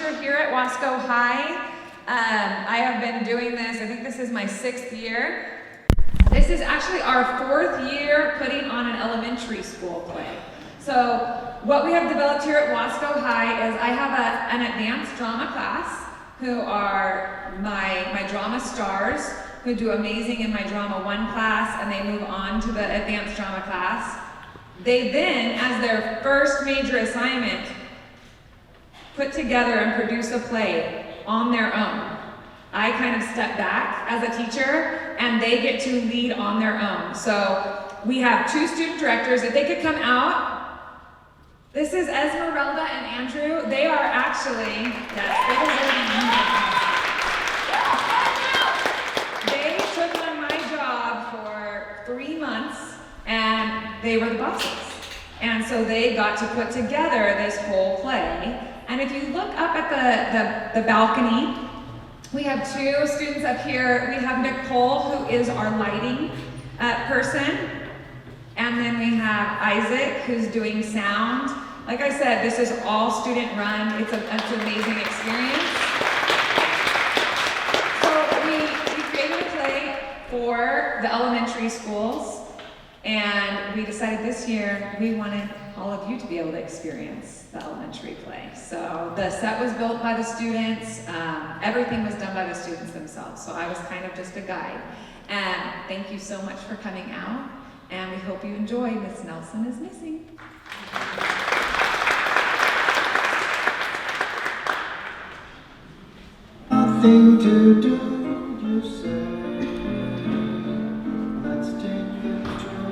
teacher here at Wasco High. I have been doing this, I think this is my 6th year. This is actually our 4th year putting on an elementary school play. So what we have developed here at Wasco High is I have an advanced drama class who are my drama stars who do amazing in my drama 1 class, and they move on to the advanced drama class. They then, as their first major assignment, put together and produce a play on their own. I kind of step back as a teacher, and they get to lead on their own. So we have 2 student directors. If they could come out. This is Esmeralda and Andrew. They are actually, they took on my job for 3 months, and they were the bosses. And so they got to put together this whole play. And if you look up at the balcony, we have 2 students up here. We have Nicole, who is our lighting person. And then we have Isaac, who's doing sound. Like I said, this is all student run. It's an amazing experience. So we created a play for the elementary schools, and we decided this year we wanted all of you to be able to experience the elementary play. So the set was built by the students. Everything was done by the students themselves. So I was kind of just a guide. And thank you so much for coming out. And we hope you enjoy Miss Nelson is Missing. Nothing to do, you say. Let's take control.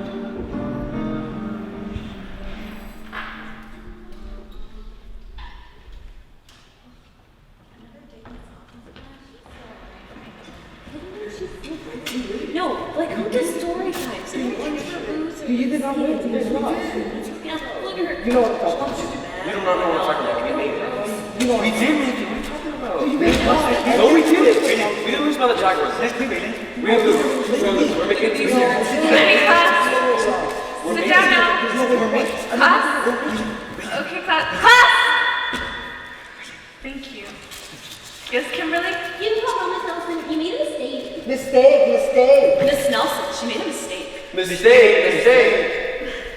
No, like who does story times? You did not wait to get lost. Yeah, look at her. You know what I'm talking about. You do not know what I'm talking about. You know We did. What are you talking about? No, we didn't. We didn't lose by the Jaguars. Let's be Raylinn. We didn't lose. We're making it easier. Hey, class. Sit down now. Class. Okay, class. Thank you. Yes, Kimberly? You call Miss Nelson. You made a mistake. Mistake. Miss Nelson, she made a mistake. Mistake.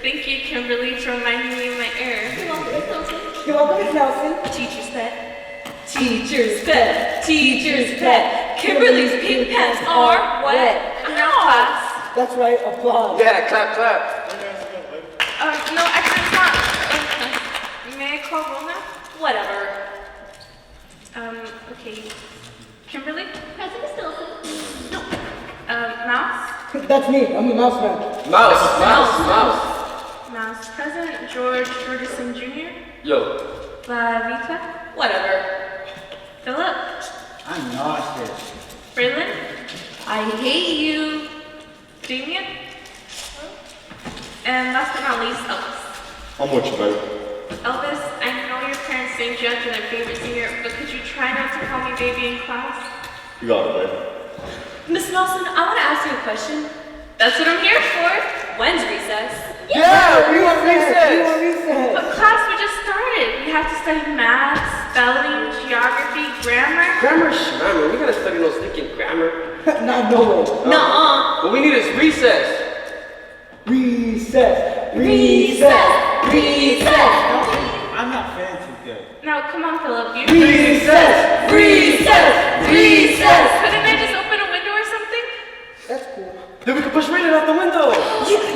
Thank you, Kimberly, for reminding me of my error. You're welcome, Miss Nelson. You're welcome, Miss Nelson. Teacher's pet. Teacher's pet. Teacher's pet. Kimberly's pink pants are wet. Now, class. That's right, applause. Yeah, clap. No, actually, it's not. May I call roll now? Whatever. Okay. Kimberly? Present Miss Nelson. No. Mouse? That's me. I'm the mouse man. Mouse. Mouse. Present. George Ferguson Jr. Yo. Lavita? Whatever. Phillip? I'm nauseous. Raylinn? I hate you. Damien? And last but not least, Elvis. I'm what you, babe. Elvis, I know your parents named you after their favorite singer, but could you try not to call me baby in class? You got it, babe. Miss Nelson, I want to ask you a question. That's what I'm here for. When's recess? Yeah, we want recess. But class, we just started. We have to study math, spelling, geography, grammar. Grammar. We gotta study no stinking grammar. Not no way. Nuh-uh. What we need is recess. Recess. I'm not feeling too good. Now, come on, Phillip. You. Recess. Couldn't I just open a window or something? That's cool. Then we can push Raylinn out the window.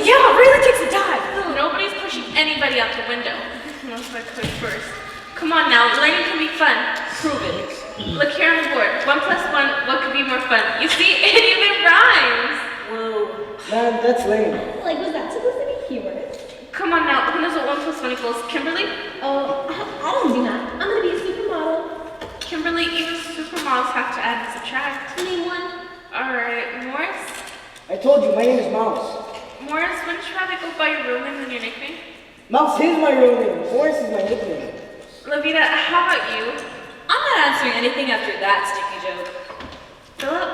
Yeah, really takes a dive. Nobody's pushing anybody out the window. Unless I could first. Come on now, learning can be fun. Prove it. Look here on the board. 1 plus 1, what could be more fun? You see, it even rhymes. Whoa. Man, that's lame. Like, was that supposed to be humorous? Come on now, who knows what 1 plus 1 equals? Kimberly? Oh, I don't do that. I'm gonna be a supermodel. Kimberly, even supermodels have to add and subtract. Name one. Alright, Morris? I told you, my name is Mouse. Morris, wouldn't you rather go by your real name than your nickname? Mouse is my real name. Morris is my nickname. Lavita, how about you? I'm not answering anything after that sticky joke. Phillip?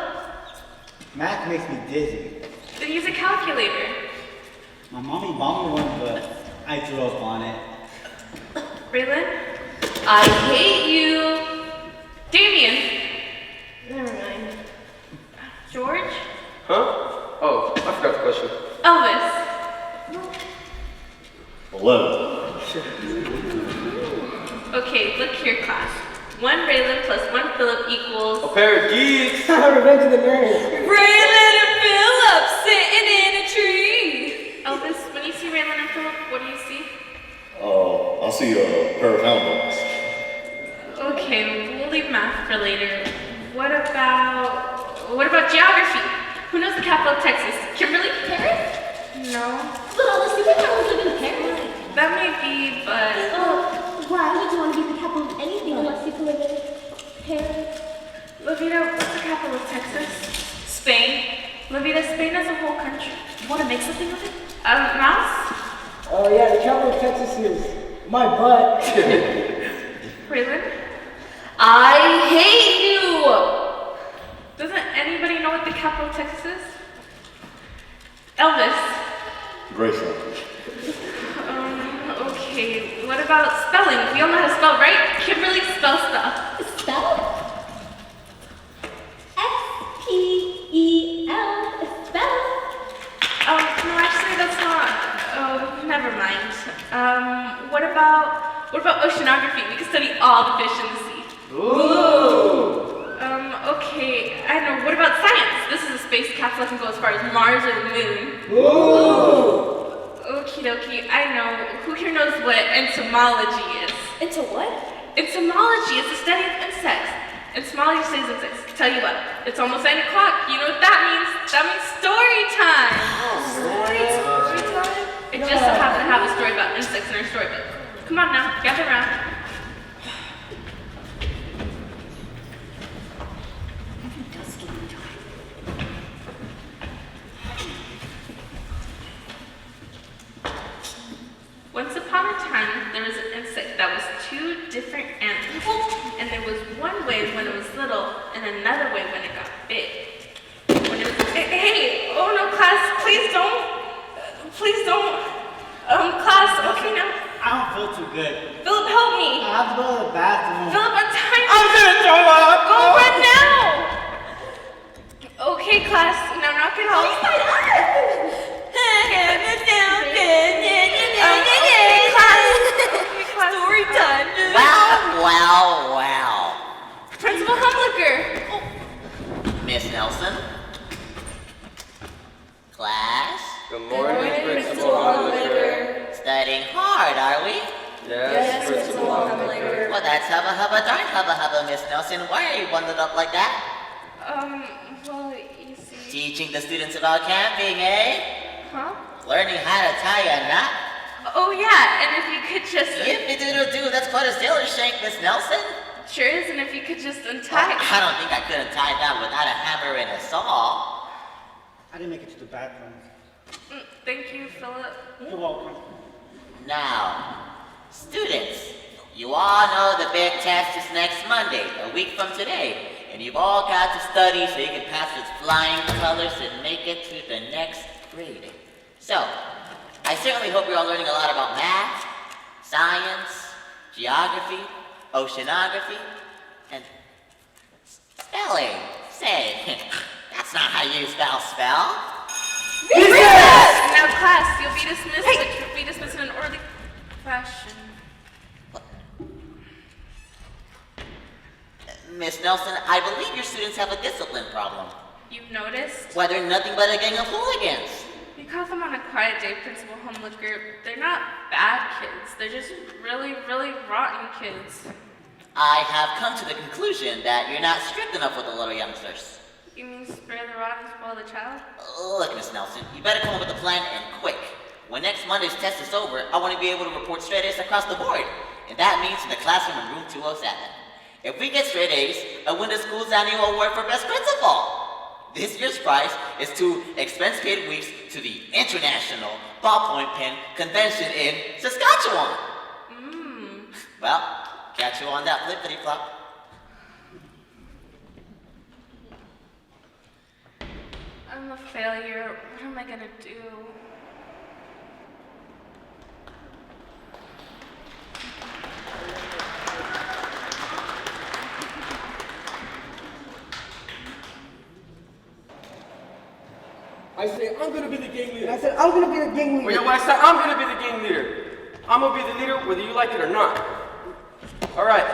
Math makes me dizzy. Then use a calculator. My mommy bought me one, but I threw up on it. Raylinn? I hate you. here, class. 1 Raylinn plus 1 Phillip equals... A pair of geeks. Revenge of the Nerds. Raylinn and Phillip sitting in a tree. Elvis, when you see Raylinn and Phillip, what do you see? I'll see a pair of hound dogs. Okay, we'll leave math for later. What about geography? Who knows the capital of Texas? Kimberly? Paris? No. But all the superheroes live in Paris. That may be, but... Why would you want to be the capital of anything unless you can live in Paris? Lavita, what's the capital of Texas? Spain. Lavita, Spain is a whole country. Want to make something of it? Mouse? Oh yeah, the capital of Texas is my butt. Raylinn? I hate you! Doesn't anybody know what the capital of Texas is? Elvis? Graceland. Okay, what about spelling? We all know how to spell, right? Kimberly, spell stuff. Spell? S-P-E-L. Spell? No, actually, that's not. Oh, never mind. What about oceanography? We can study all the fish in the sea. Ooh. Okay, I know. What about science? This is a space capsule that can go as far as Mars or the moon. Ooh. Okie dokie, I know. Who here knows what entomology is? Into what? Entomology is the study of insects. Entomology studies insects. Tell you what, it's almost 9 o'clock. You know what that means? That means story time. Story time? It just so happens to have a story about insects in our storybook. Come on now, gather around. Once upon a time, there was an insect that was 2 different animals. And there was one way when it was little, and another way when it got big. When it was, hey, oh no, class, please don't. Class, okay now. I don't feel too good. Phillip, help me. I have to go to the bathroom. Phillip, untie me. I'm gonna throw up. Go run now. Okay, class, now knock it off. Story time. Well. Principal Humleker. Miss Nelson? Class? Good morning, Principal Humleker. Studying hard, are we? Yes, Principal Humleker. Well, that's darn hubba, Miss Nelson. Why are you bundled up like that? Well, you see... Teaching the students about camping, eh? Huh? Learning how to tie a knot? Oh, yeah, and if you could just... Yippee-doodle-doo, that's quite a sailor shank, Miss Nelson. Sure is, and if you could just Well, untie... I don't think I could have tied that without a hammer and a saw. I didn't make it to the bathroom. Thank you, Phillip. You're welcome. Now, students, you all know the big test is next Monday, a week from today. And you've all got to study so you can pass with flying colors and make it to the next grade. So, I certainly hope you're all learning a lot about math, science, geography, oceanography, and spelling. Say, that's not how you spell. Now, class, you'll be dismissed, but you'll be dismissed in an orderly fashion. Miss Nelson, I believe your students have a discipline problem. You've noticed? Why, they're nothing but a gang of hooligans. We caught them on a quiet day, Principal Humleker. They're not bad kids. They're just really, really rotten kids. I have come to the conclusion that you're not strict enough with the little youngsters. You mean spare the rod and spoil the child? Look, Miss Nelson, you better come up with a plan and quick. When next Monday's test is over, I want to be able to report straight A's across the board. And that means in the classroom in room 207. If we get straight A's, I win the school's annual award for best principal. This year's prize is 2 expense-paid weeks to the International Ballpoint Pen Convention in Saskatchewan. Well, catch you on that flippity-flop. I'm a failure. What am I gonna do? I say I'm gonna be the gang leader. I said, I'm gonna be the gang leader. Well, yeah, well, I said I'm gonna be the gang leader. I'm gonna be the leader whether you like it or not. All right.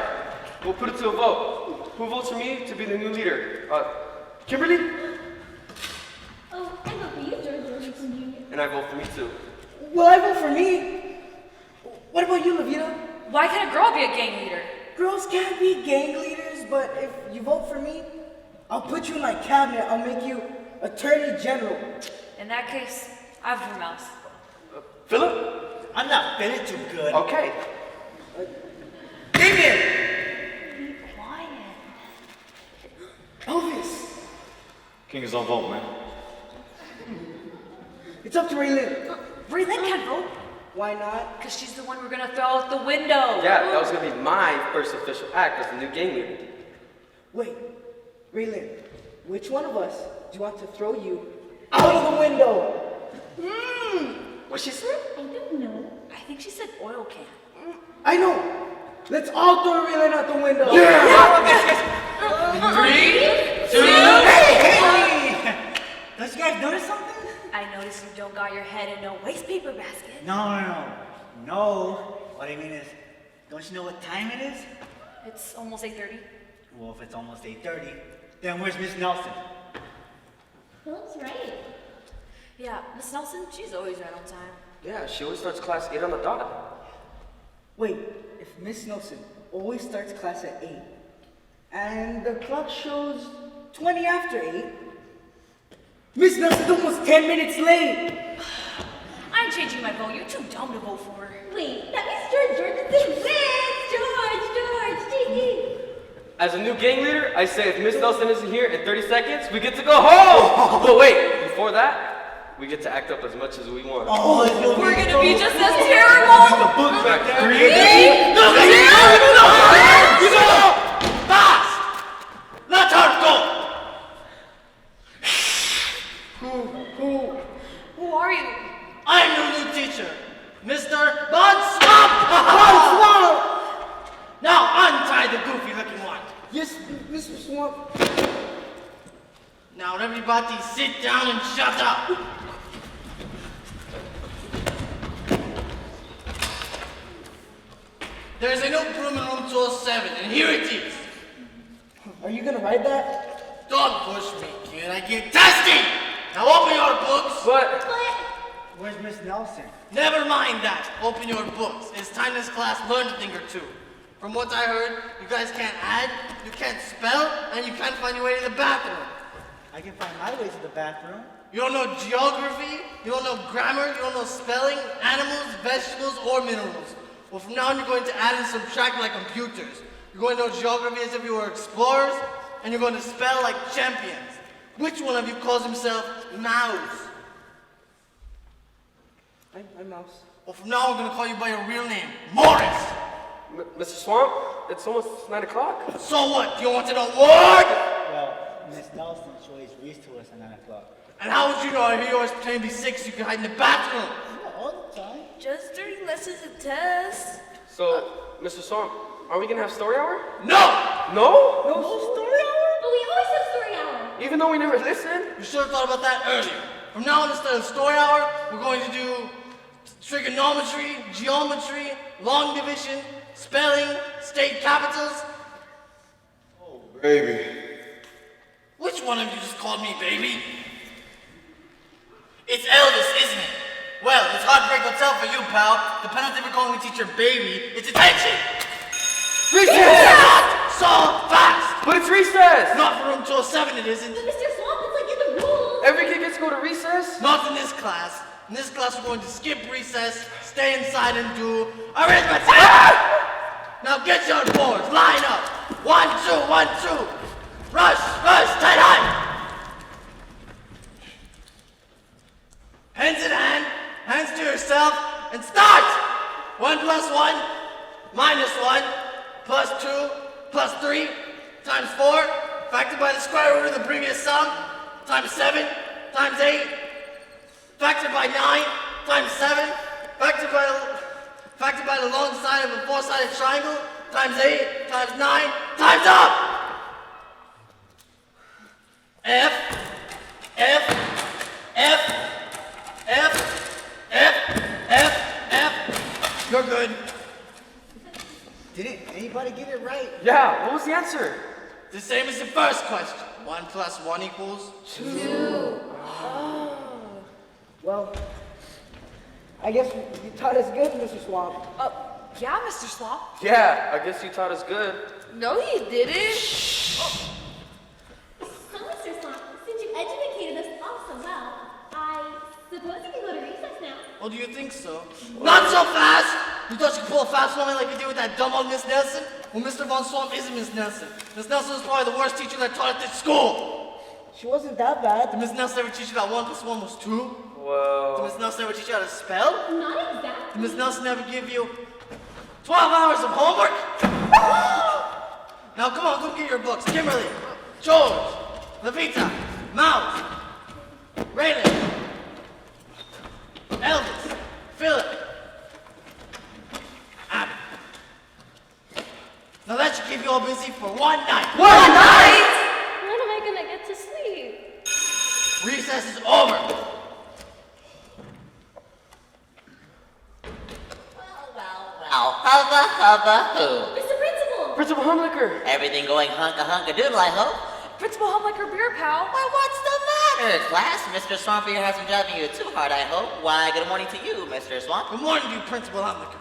We'll put it to a vote. Who votes for me to be the new leader? Kimberly? Oh, I vote for you, George Jr. And I vote for me too. Well, I vote for me. What about you, Lavita? Why can't a girl be a gang leader? Girls can't be gang leaders, but if you vote for me, I'll put you in my cabinet. I'll make you Attorney General. In that case, I vote for Mouse. Phillip? I'm not feeling too good. Okay. Damien! Be quiet. Elvis! King is on vote, man. It's up to Raylinn. Raylinn can't vote. Why not? Because she's the one we're going to throw out the window. Yeah, that was gonna be my first official act as the new gang leader. Wait, Raylinn, which one of us do you want to throw you out of the window? What she said? I don't know. I think she said oil can. I know. Let's all throw Raylinn out the window. Hey! Don't you guys notice something? I noticed you don't got your head in no waste paper basket. No. What I mean is, don't you know what time it is? It's almost 8:30. Well, if it's almost 8:30, then where's Miss Nelson? Phillip's right. Yeah, Miss Nelson, she's always right on time. Yeah, she always starts class 8 on the dot. Wait, if Miss Nelson always starts class at 8, and the clock shows 20 after 8, Miss Nelson's almost 10 minutes late. I'm changing my vote. You're too dumb to vote for her. Wait, that means George is George, Gigi. As a new gang leader, I say if Miss Nelson isn't here in 30 seconds, we get to go home! But wait, before that, we get to act up as much as we want. Oh, it's gonna We're gonna be just as terrible! the book back there. Fast! Let her go! Who are you? I'm your new teacher, Mr. Bonswamp! Now untie the goofy looking one. Yes, Mr. Swamp. Now everybody sit down and shut up. There's a new broom in room 207, and here it is. Are you gonna ride that? Don't push me, kid. I get testy. Now open your books. But Where's Miss Nelson? Never mind that. Open your books. It's time this class learned a thing or two. From what I heard, you guys can't add, you can't spell, and you can't find your way to the bathroom. I can find my way to the bathroom. You don't know geography, you don't know grammar, you don't know spelling, animals, vegetables, or minerals. Well, from now on, you're going to add and subtract like computers. You're going to know geography as if you were explorers, and you're going to spell like champions. Which one of you calls himself Mouse? I'm Mouse. Well, from now on, we're going to call you by your real name, Morris. Mr. Swamp, it's almost 9 o'clock. So what? Do you want an award? Well, Miss Nelson always reads to us at 9 o'clock. And how would you know if you always pretend to be sick so you can hide in the bathroom? Not all the time. Just during lessons and tests. So, Mr. Swamp, are we gonna have story hour? No! No? No story hour? But we always have story hour. Even though we never listen? You should have thought about that earlier. From now on, instead of story hour, we're going to do trigonometry, geometry, long division, spelling, state capitals. Oh, baby. Which one of you just called me baby? It's Elvis, isn't it? Well, it's Heartbreak Hotel for you, pal. The penalty for calling me teacher baby is detention. Recess! Not so fast! But it's recess! Not for room 207 it isn't. But Mr. Swamp, it's like in the rules. Every kid gets to go to recess? Not in this class. In this class, we're going to skip recess, stay inside, and do arithmetic. Now get your boards, line up. 1, 2, 1, 2. Rush, tight line. Hands in hand, hands to yourself, and start. 1 plus 1, minus 1, plus 2, plus 3, times 4, factored by the square root of the previous sum, times 7, times 8, factored by 9, times 7, factored by the long side of a four-sided triangle, times 8, times 9, times up! F. Didn't anybody get it right? Yeah, what was the answer? The same as the first question. 1 plus 1 equals 2. Well, I guess you taught us good, Mr. Swamp. Yeah, Mr. Swamp. Yeah, I guess you taught us good. No, you didn't. So, Mr. Swamp, since you educated us all so well, I suppose you can go to recess now. Well, do you think so? Not so fast! You thought you could pull a fast one like you did with that dumb old Miss Nelson? Well, Mr. Von Swamp isn't Miss Nelson. Miss Nelson is probably the worst teacher that taught at this school. She wasn't that bad. Did Miss Nelson ever teach you that 1 plus 1 was 2? Did Well, Miss Nelson ever teach you how to spell? Not exactly. Did Miss Nelson ever give you 12 hours of homework? Now come on, go get your books. Kimberly, George, Lavita, Mouse, Raylinn, Elvis, Phillip, Abby. Now that should keep you all busy for one night. One night? When am I gonna get to sleep? Recess is over. Well, hubba hubba hoo. Mr. Principal! Principal Humleker. Everything going hunka doodle, I hope. Principal Humleker beer pal. Well, what's the matter, class? Mr. Swamp here hasn't driving you too hard, I hope. Why, good morning to you, Mr. Swamp. Good morning to you, Principal Humleker.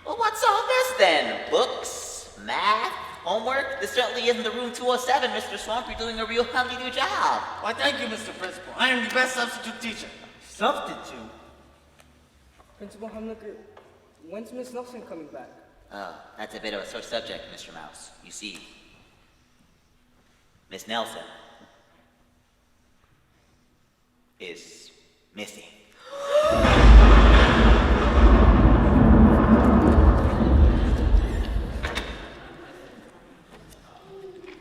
Well, what's all this then? Books? Math? Homework? This certainly isn't the room 207, Mr. Swamp. You're doing a real honeydew job. Why, thank you, Mr. Principal. I am the best substitute teacher. Substitute? Principal Humleker, when's Miss Nelson coming back? Oh, that's a bit of a sore subject, Mr. Mouse. You see, Miss Nelson is missing.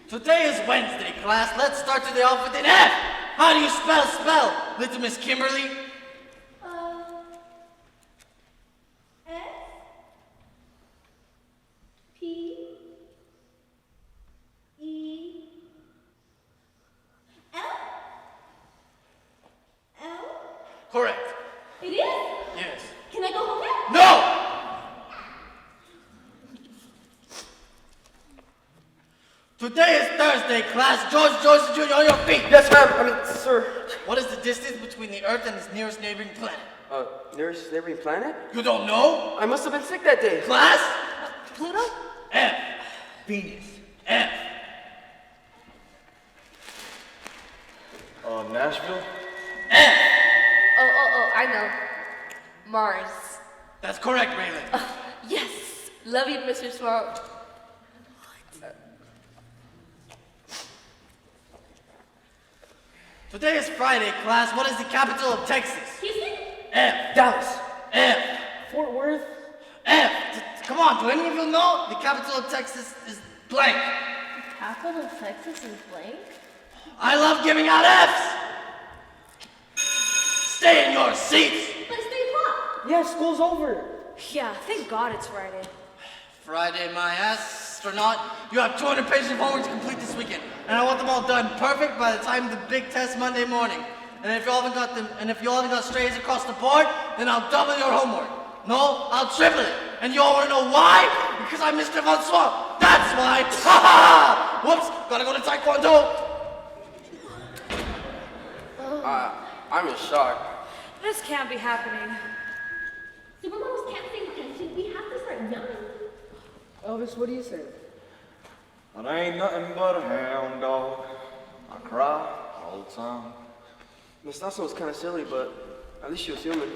Today is Wednesday, class. Let's start today off with an F. How do you spell? Little Miss Kimberly? S P E L L. Correct. It is? Yes. Can I go home now? No! Today is Thursday, class. George Jr. on your feet. Yes, ma'am. Sir. What is the distance between the Earth and its nearest neighboring planet? Nearest neighboring planet? You don't know? I must have been sick that day. Class? Pluto? F. Venus. F. Nashville? F. Oh, I know. Mars. That's correct, Raylinn. Yes. Love you, Mr. Swamp. Today is Friday, class. What is the capital of Texas? Houston? F. Dallas. F. Fort Worth. F. Come on, do any of you know? The capital of Texas is blank. Capital of Texas is blank? I love giving out Fs. Stay in your seats. But it's 3 o'clock. Yeah, school's over. Yeah, thank God it's Friday. Friday, my astronaut. You have 200 pages of homework to complete this weekend, and I want them all done perfect by the time the big test Monday morning. And if you all haven't got strays across the board, then I'll double your homework. No, I'll triple it. And you all want to know why? Because I'm Mr. Von Swamp. That's why. Ha ha! Whoops! Gotta go to Taekwondo. I'm in shock. This can't be happening. Supermodels can't pay attention. We have to start yelling. Elvis, what do you say? Well, I ain't nothing but a hound dog. I cry all the time. Miss Nelson was kind of silly, but at least she was human.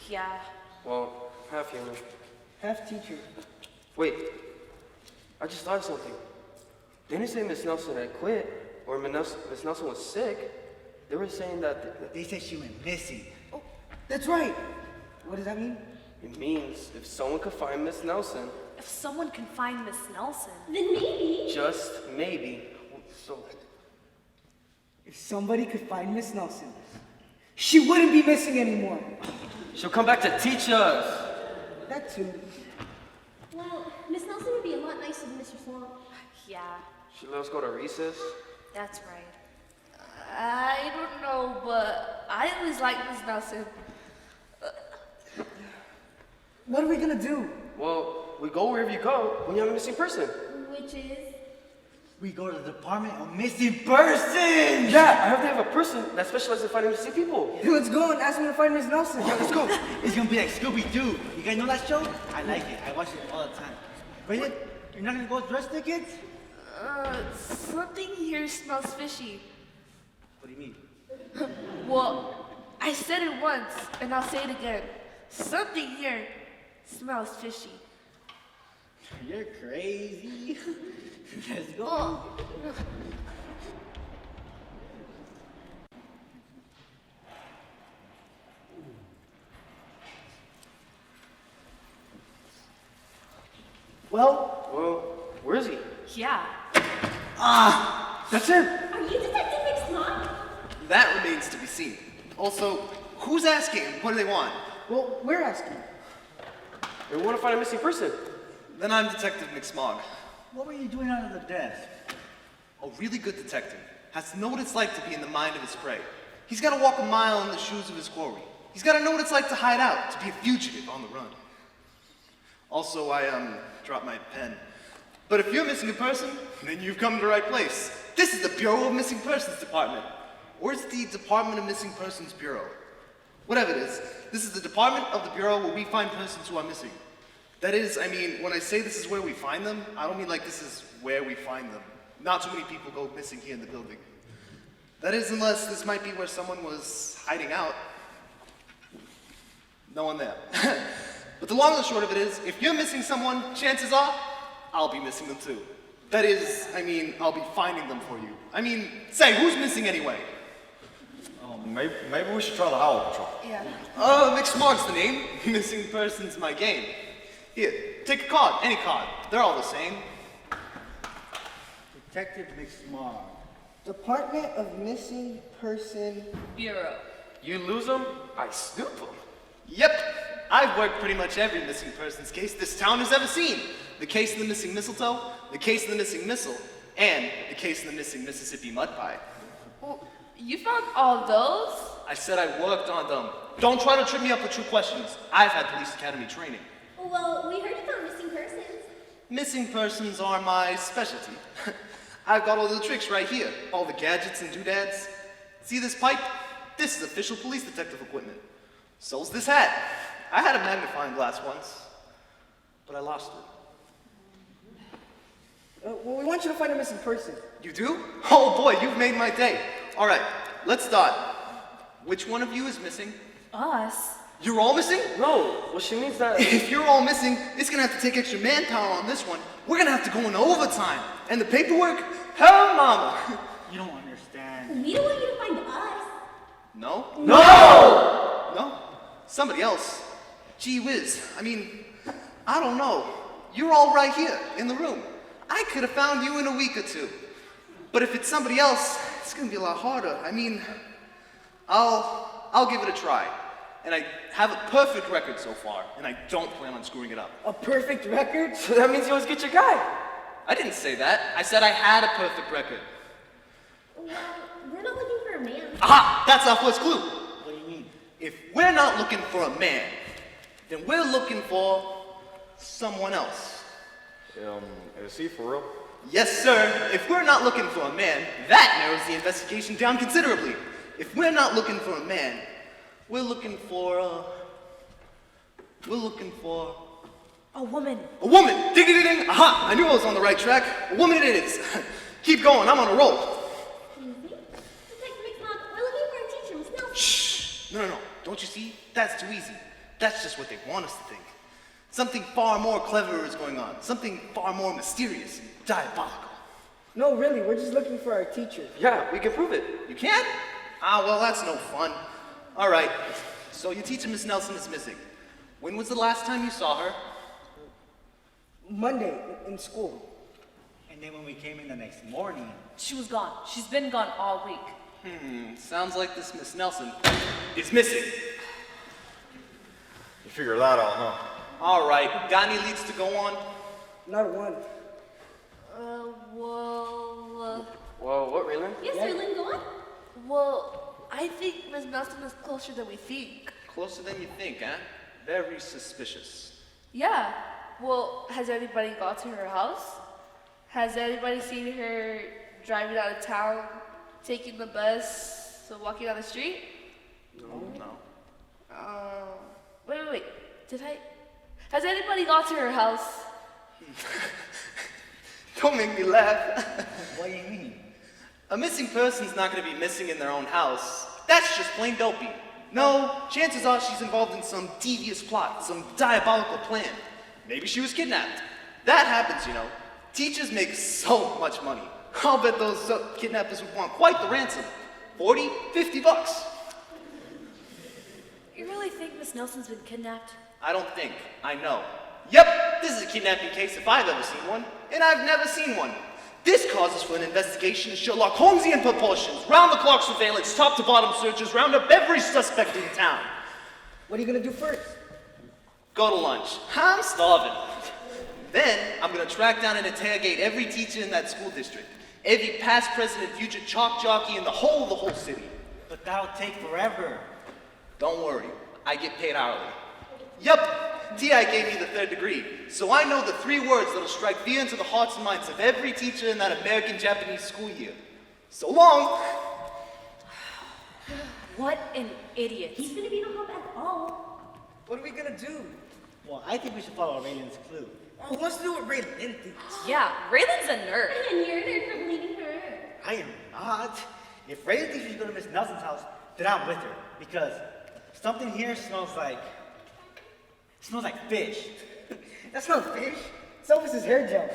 Yeah. Well, half human. Half teacher. Wait, I just thought of something. They didn't say Miss Nelson had quit, or Miss Nelson was sick. They were saying that They said she went missing. That's right. What does that mean? it means if someone could find Miss Nelson, If someone can find Miss Nelson. Then maybe. just maybe, so If somebody could find Miss Nelson, she wouldn't be missing anymore. she'll come back to teach us. That too. Well, Miss Nelson would be a lot nicer than Mr. Swamp. Yeah, She let us go to recess. that's right. I don't know, but I always like Miss Nelson. What are we gonna do? Well, we go wherever you go when you have a missing person. Which is We go to the Department of Missing Persons! Yeah, I have to have a person that specializes in finding missing people. Hey, let's go and ask him to find Miss Nelson. Yeah, let's go. It's gonna be like Scooby-Doo. You guys know that show? I like it. I watch it all the time. Raylinn, you're not gonna go dress the kids? Something here smells fishy. What do you mean? Well, I said it once, and I'll say it again. Something here smells fishy. You're crazy. Let's go. Oh. Well, where is he? Yeah. That's him. Are you Detective McSmogg? That remains to be seen. Also, who's asking? What do they want? Well, we're asking. We want to find a missing person. Then I'm Detective McSmogg. What were you doing under the desk? A really good detective has to know what it's like to be in the mind of his prey. He's got to walk a mile in the shoes of his quarry. He's got to know what it's like to hide out, to be a fugitive on the run. Also, I dropped my pen. But if you're missing a person, then you've come to the right place. This is the Bureau of Missing Persons Department. Or it's the Department of Missing Persons Bureau. Whatever it is, this is the department of the Bureau where we find persons who are missing. That is, I mean, when I say this is where we find them, I don't mean like this is where we find them. Not too many people go missing here in the building. That is, unless this might be where someone was hiding out. No one there. But the long and the short of it is, if you're missing someone, chances are, I'll be missing them too. That is, I mean, I'll be finding them for you. I mean, say, who's missing anyway? Maybe we should try the Howler Patrol. Yeah. McSmogg's the name. Missing person's my game. Here, take a card, any card. They're all the same. Detective McSmogg. Department of Missing Person Bureau. You lose them, I snoop them. Yep, I've worked pretty much every missing persons case this town has ever seen. The case of the missing mistletoe, the case of the missing missile, and the case of the missing Mississippi mud pie. Well, you found all those? I said I worked on them. Don't try to trip me up with true questions. I've had police academy training. Well, we heard you found missing persons. Missing persons are my specialty. I've got all the tricks right here, all the gadgets and doodads. See this pipe? This is official police detective equipment. So's this hat. I had a magnifying glass once, but I lost it. Well, we want you to find a missing person. You do? Oh boy, you've made my day. All right, let's start. Which one of you is missing? Us? You're all missing? No, well, she means that. If you're all missing, it's gonna have to take extra manpower on this one. We're gonna have to go into overtime. And the paperwork? Hell mama. You don't understand. We don't want you to find us. No? No! No? Somebody else. Gee whiz. I mean, I don't know. You're all right here in the room. I could have found you in a week or two. But if it's somebody else, it's gonna be a lot harder. I mean, I'll give it a try. And I have a perfect record so far, and I don't plan on screwing it up. A perfect record? So that means you always get your guy. I didn't say that. I said I had a perfect record. Well, we're not looking for a man. Aha! That's our first clue. What do you mean? If we're not looking for a man, then we're looking for someone else. Is he for real? Yes, sir. If we're not looking for a man, that narrows the investigation down considerably. If we're not looking for a man, we're looking for A woman. a woman. Ding ding ding. Aha! I knew I was on the right track. A woman it is. Keep going. I'm on a roll. Excuse me? Detective McSmogg, we're looking for a teacher, Miss Nelson. Shh. No. Don't you see? That's too easy. That's just what they want us to think. Something far more clever is going on. Something far more mysterious, diabolical. No, really, we're just looking for our teacher. Yeah, we can prove it. You can't? Ah, well, that's no fun. All right. So your teacher, Miss Nelson, is missing. When was the last time you saw her? Monday in school. And then when we came in the next morning, She was gone. She's been gone all week. Sounds like this Miss Nelson is missing. You figure that out, huh? All right. Got any leads to go on? Not one. Well, what, Raylinn? Yes, sir, Lynn, go on. Well, I think Miss Nelson is closer than we think. Closer than you think, huh? Very suspicious. Yeah. Well, has anybody got to her house? Has anybody seen her driving out of town, taking the bus, so walking down the street? No. Wait. Has anybody gone to her house? Don't make me laugh. What do you mean? A missing person's not gonna be missing in their own house. That's just plain dopey. No, chances are she's involved in some devious plot, some diabolical plan. Maybe she was kidnapped. That happens, you know. Teachers make so much money. I'll bet those kidnappers would want quite the ransom. 40, 50 bucks. You really think Miss Nelson's been kidnapped? I don't think. I know. Yep, this is a kidnapping case if I've ever seen one. And I've never seen one. This causes for an investigation in Sherlock Holmesian proportions. Round-the-clock surveillance, top-to-bottom searches, round up every suspect in town. What are you gonna do first? Go to lunch. I'm starving. Then, I'm gonna track down and interrogate every teacher in that school district. Every past, present, and future chalk jockey in the whole city. But that'll take forever. Don't worry, I get paid hourly. Yup, T.I. gave me the 3rd degree, so I know the 3 words that'll strike fear into the hearts and minds of every teacher in that American-Japanese school year. So long! What an idiot. He's gonna be no help at all. What are we gonna do? Well, I think we should follow Raylinn's clue. Who wants to do what Raylinn thinks? Yeah, Raylinn's a nerd. And you're there for believing her. I am not. If Raylinn thinks she's going to Miss Nelson's house, then I'm with her. Because something here smells like fish. That's not fish. It's Elvis's hair gel.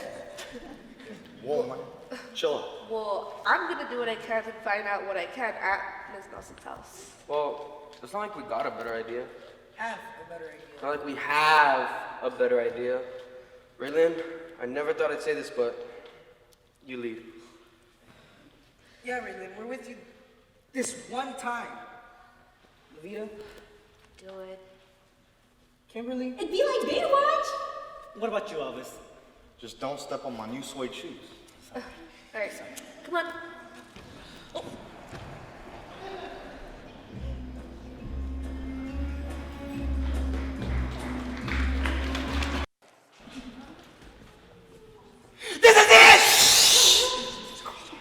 Whoa, man. Chill out. Well, I'm gonna do what I can to find out what I can at Miss Nelson's house. Well, it's not like we got a better idea. Have a better idea. It's not like we have a better idea. Raylinn, I never thought I'd say this, but you lead. Yeah, Raylinn, we're with you this one time. Lavita, Do it. Kimberly. It'd be like Baywatch. What about you, Elvis? Just don't step on my new suede shoes. Alright, come on.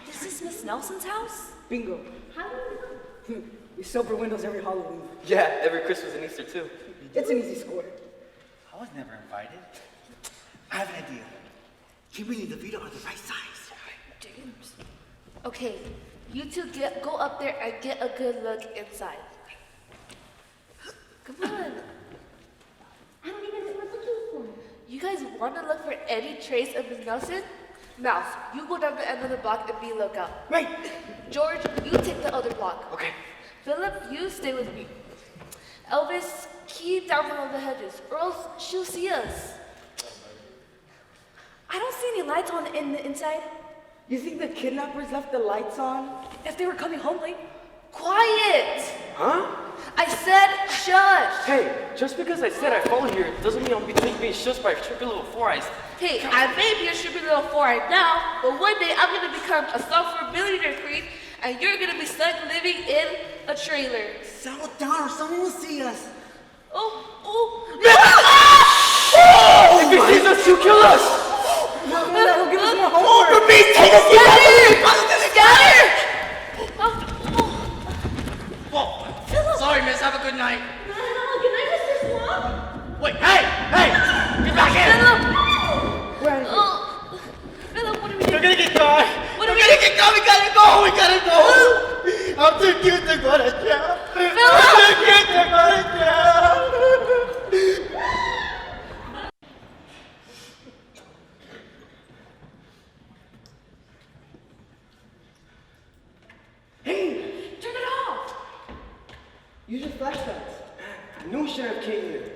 This is Miss Nelson's house? Bingo. How do you know? We silver windows every Halloween. Yeah, every Christmas and Easter too. It's an easy score. I was never invited. I have an idea. Kimberly and Lavita are the right size. Okay, you two go up there and get a good look inside. Come on. I don't even know what we're looking for. You guys want to look for any trace of Miss Nelson? Mouse, you go down the end of the block and be lookout. Right. George, you take the other block. Okay. Phillip, you stay with me. Elvis, keep down below the hedges, or else she'll see us. I don't see any lights on in the inside. You think the kidnappers left the lights on? If they were coming home late. Quiet! Huh? I said shush! Hey, just because I said I follow here doesn't mean I'm being shushed by trippy little four eyes. Hey, I may be a stupid little four-eyed now, but one day I'm gonna become a software billionaire queen, and you're gonna be stuck living in a trailer. Settle down or someone will see us. Oh! If he sees us, he'll kill us! He'll give us more homework. For me, take us Scatter! Sorry, miss. Have a good night. No, good night, Mr. Smog. Wait, hey! Get back here! Phillip, what are we doing? We're gonna get caught! What are we We're gonna get caught! We gotta go! I'm too cute to go to jail! I'm too cute to go to jail! Hey, Turn it off. use your flashlights. I knew we shouldn't have came here.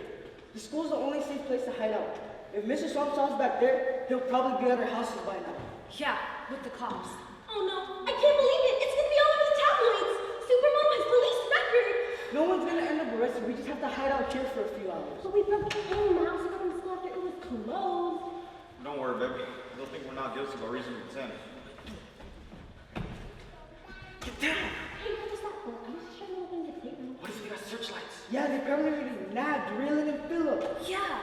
The school's the only safe place to hide out. If Mr. Swampsaw's back there, he'll probably be at our houses by now. Yeah, with the cops. Oh no, I can't believe it. It's gonna be all over the tabloids. Supermodel has police record. No one's gonna end up arrested. We just have to hide out here for a few hours. But we broke in the house from school after it was closed. Don't worry, baby. They'll think we're not guilty by reason of consent. Get down! Hey, what was that for? I was just trying to look in the paper. What if we got searchlights? Yeah, they permanently nabbed Raylinn and Phillip. Yeah.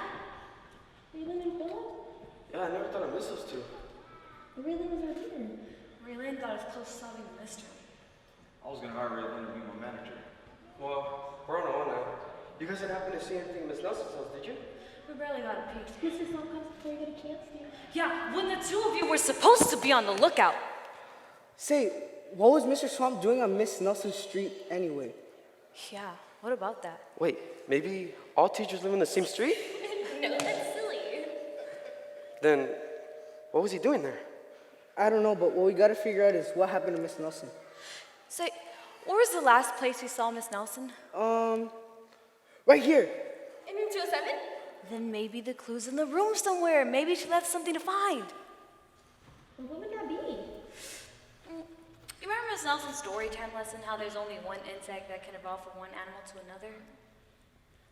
Raylinn and Phillip? Yeah, I never thought I'd miss those two. Raylinn was our leader. Raylinn thought it was close to solving the mystery. I was gonna hire Raylinn to be my manager. Well, we're on our own now. You guys didn't happen to see anything in Miss Nelson's house, did you? We barely got a peek. Mr. Swamp comes before you get a chance, dear. Yeah, when the two of you were supposed to be on the lookout. Say, what was Mr. Swamp doing on Miss Nelson Street anyway? Yeah, what about that? Wait, maybe all teachers live in the same street? No, that's silly. Then, what was he doing there? I don't know, but what we gotta figure out is what happened to Miss Nelson. Say, where was the last place we saw Miss Nelson? Right here. In room 207? Then maybe the clue's in the room somewhere. Maybe she left something to find. What would that be? You remember Miss Nelson's story time lesson, how there's only one insect that can evolve from one animal to another?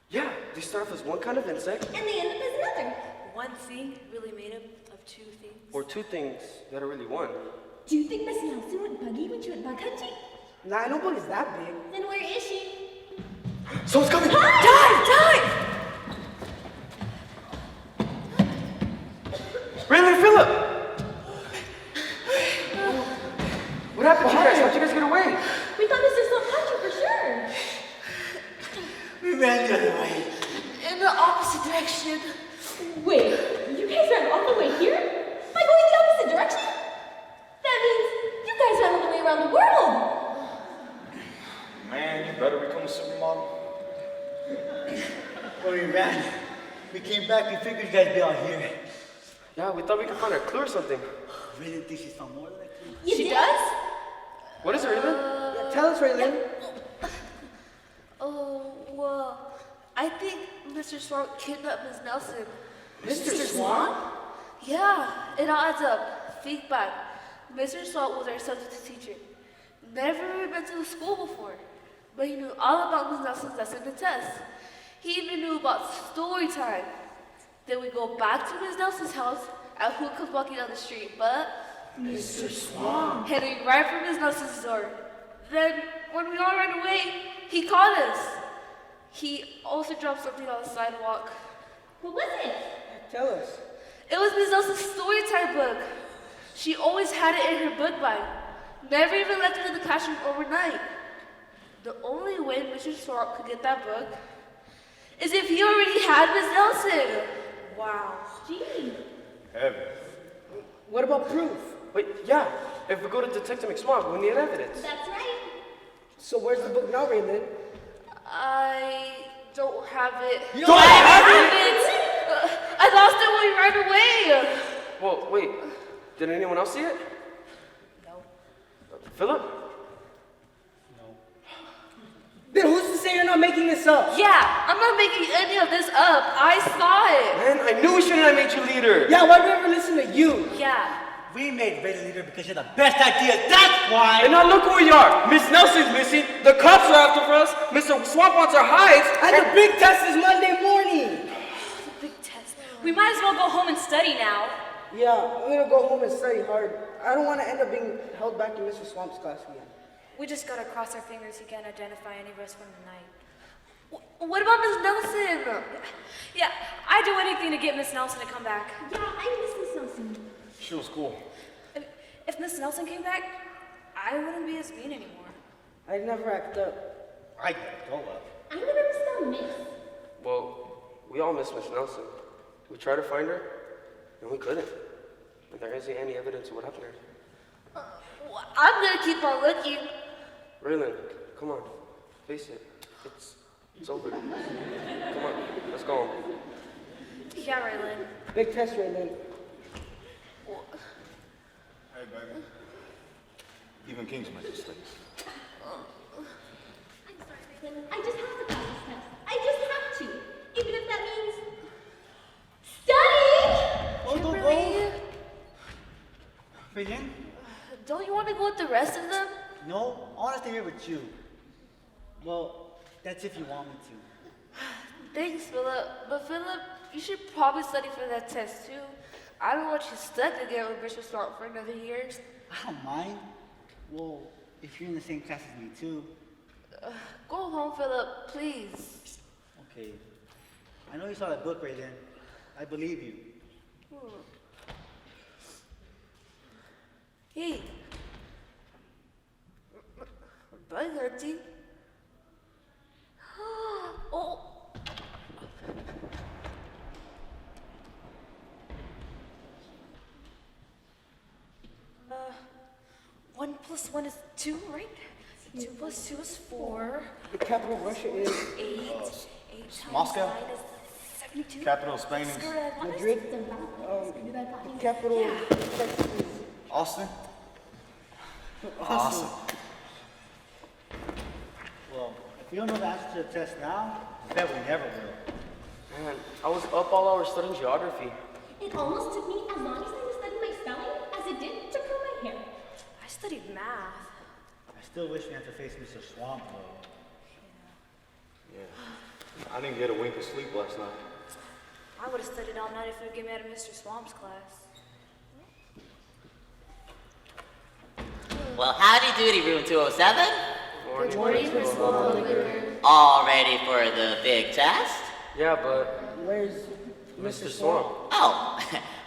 Yeah, they start off as one kind of insect, And they end up as another. One thing really made up of two things. or two things that are really one. Do you think Miss Nelson went buggy when she went bug hunting? Nah, nobody's that big. Then where is she? Someone's coming! Dive! Raylinn, Phillip! What happened to you guys? How'd you guys get away? We thought Mr. Swamp caught you for sure. We ran the other way. In the opposite direction. Wait, you guys ran all the way here? By going the opposite direction? That means you guys ran all the way around the world. Man, you better become a supermodel. When we ran, we came back, we figured you guys be out here. Yeah, we thought we could find a clue or something. Really think she's found more than a clue? She does? What is it, Raylinn? Yeah, tell us, Raylinn. Oh, well, I think Mr. Swamp kidnapped Miss Nelson. Mr. Swamp? Yeah, it all adds up. Think back. Mr. Swamp was our substitute teacher. Never really been to the school before, but he knew all about Miss Nelson's lesson and test. He even knew about story time. Then we go back to Miss Nelson's house, and who comes walking down the street but Mr. Swamp. heading right for Miss Nelson's door. Then, when we all ran away, he caught us. He also dropped something on the sidewalk. What was it? Tell us. It was Miss Nelson's storytime book. She always had it in her book bag. Never even left it in the classroom overnight. The only way Mr. Swamp could get that book is if he already had Miss Nelson. Wow. Gee. Heaven. What about proof? Wait, yeah. If we go to Detective McSmogg, we need evidence. That's right. So where's the book now, Raylinn? I don't have it. You don't have it? I lost it when we ran away. Well, wait. Did anyone else see it? No. Phillip? Then who's to say you're not making this up? Yeah, I'm not making any of this up. I saw it. Man, I knew we shouldn't have made you leader. Yeah, why do we ever listen to you? Yeah. We made Ray the leader because you're the best ideas, that's why! And now look where we are. Miss Nelson's missing. The cops are after us. Mr. Swamp wants our hides. And the big test is Monday morning. The big test. We might as well go home and study now. Yeah, I'm gonna go home and study hard. I don't want to end up being held back in Mr. Swamp's class again. We just gotta cross our fingers he can't identify any of us from the night. What about Miss Nelson? Yeah, I'd do anything to get Miss Nelson to come back. Yeah, I miss Miss Nelson. She was cool. If Miss Nelson came back, I wouldn't be as mean anymore. I'd never act up. I don't love. I never spell miss. Well, we all miss Miss Nelson. We tried to find her, and we couldn't. And there isn't any evidence of what happened to her. I'm gonna keep on looking. Raylinn, come on. Face it. It's over. Come on, let's go. Yeah, Raylinn. Big test, Raylinn. Hey, baby. Even kings make mistakes. I'm sorry, Raylinn. I just have to pass this test. I just have to. Even if that means studying! Oh, don't go. Kimberly, Raylinn? don't you want to go with the rest of them? No, I want to stay here with you. Well, that's if you want me to. Thanks, Phillip. But Phillip, you should probably study for that test too. I don't want you stuck again with Mr. Swamp for another year. I don't mind. Well, if you're in the same class as me too. Go home, Phillip, please. Okay. I know you saw that book, Raylinn. I believe you. Hey. Bye, Gertie. Oh. 1 + 1 is 2, right? 2 + 2 is 4. The capital of Russia is 8. 8 times Moscow. 9 is 72. Capital of Spain is Madrid. The capital of Texas is Austin. Awesome. Well, if you don't know the answer to the test now, I bet we never will. Man, I was up all hour studying geography. It almost took me as long as I was studying my spelling as it did to curl my hair. I studied math. I still wish we had to face Mr. Swamp, though. Yeah. I didn't get a wink of sleep last night. I would have studied all night if it would get me out of Mr. Swamp's class. Well, howdy doody, room 207. Good morning, Principal Humleker. All ready for the big test? Yeah, but Where's Mr. Swamp? Oh,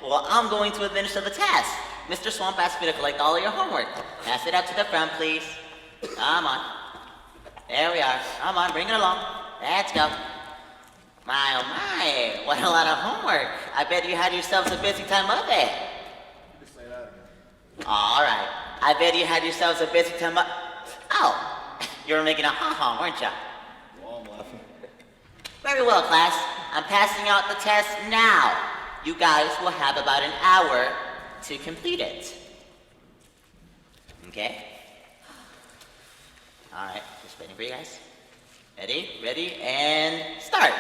well, I'm going to administer the test. Mr. Swamp asked me to collect all of your homework. Pass it up to the front, please. Come on. There we are. Come on, bring it along. Let's go. My, oh my, what a lot of homework. I bet you had yourselves a busy time of it. All right. I bet you had yourselves a busy time of... Oh, you were making a ha-ha, weren't you? Well, I'm laughing. Very well, class. I'm passing out the test now. You guys will have about an hour to complete it. Okay? All right, just waiting for you guys. Ready, and start.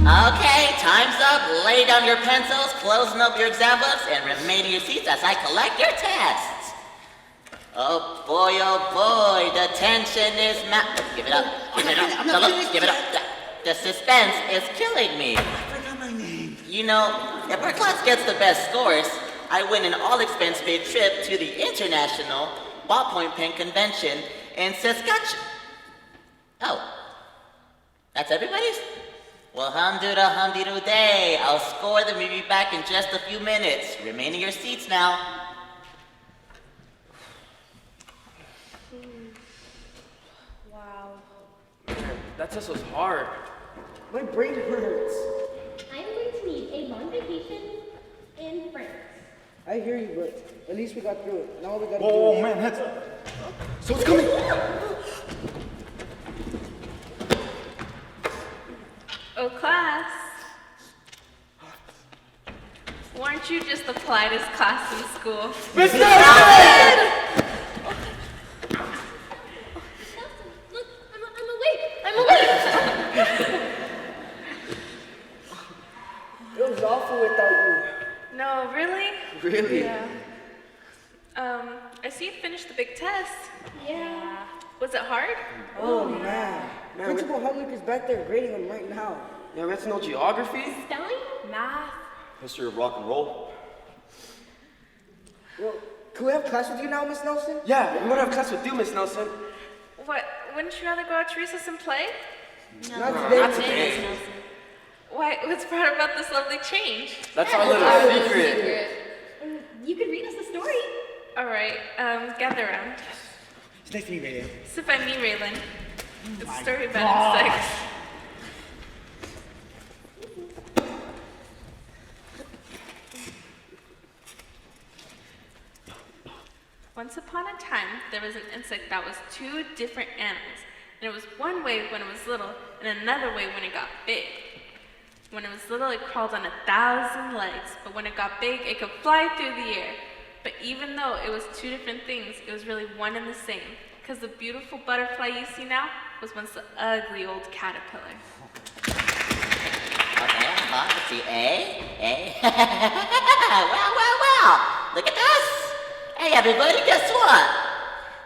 Okay, time's up. Lay down your pencils, closing up your exam books, and remain in your seats as I collect your tests. Oh boy, the tension is Give it up. Phillip, give it up. The suspense is killing me. I forgot my name. You know, if our class gets the best scores, I win an all-expense-paid trip to the International Ballpoint Pen Convention in Saskatchewan. Oh, that's everybody's? Well, hum-doo-da, day. I'll score them and be back in just a few minutes. Remain in your seats now. Wow. Man, that test was hard. my brain hurts. I'm going to need a long vacation in France. I hear you, but at least we got through it. Now we got to do Whoa, is- man, heads up. So it's coming. Oh, class. Weren't you just the politest class in school? Nelson, look, I'm awake. It was awful without you. No, really? Really? Yeah. I see you finished the big test. Yeah. Was it hard? Oh, man. Principal Humleker's back there grading them right now. Yeah, we have to know geography. Spelling? Math. History of rock and roll. Well, can we have class with you now, Miss Nelson? Yeah, we want to have class with you, Miss Nelson. What? Wouldn't you rather go out to recess and play? Not today. Not today. Why? What's brought about this lovely change? That's our little secret. You could read us a story. All right. Gather around. It's nice to meet you. Sit by me, Raylinn. It's a story about insects. Once upon a time, there was an insect that was two different animals. And it was one way when it was little, and another way when it got big. When it was little, it crawled on 1,000 legs, but when it got big, it could fly through the air. But even though it was two different things, it was really one and the same. Because the beautiful butterfly you see now was once the ugly old caterpillar. Okay, let's see. A. Well. Look at this. Hey everybody, guess what?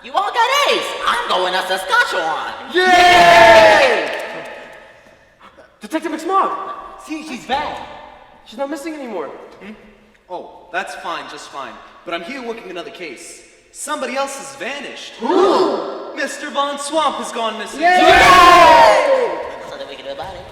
You all got A's. I'm going to Saskatchewan. Yay! Detective McSmogg! See, she's back. She's not missing anymore. Oh, that's fine, just fine. But I'm here working another case. Somebody else has vanished. Who? Mr. Von Swamp has gone missing. So that we can do about it.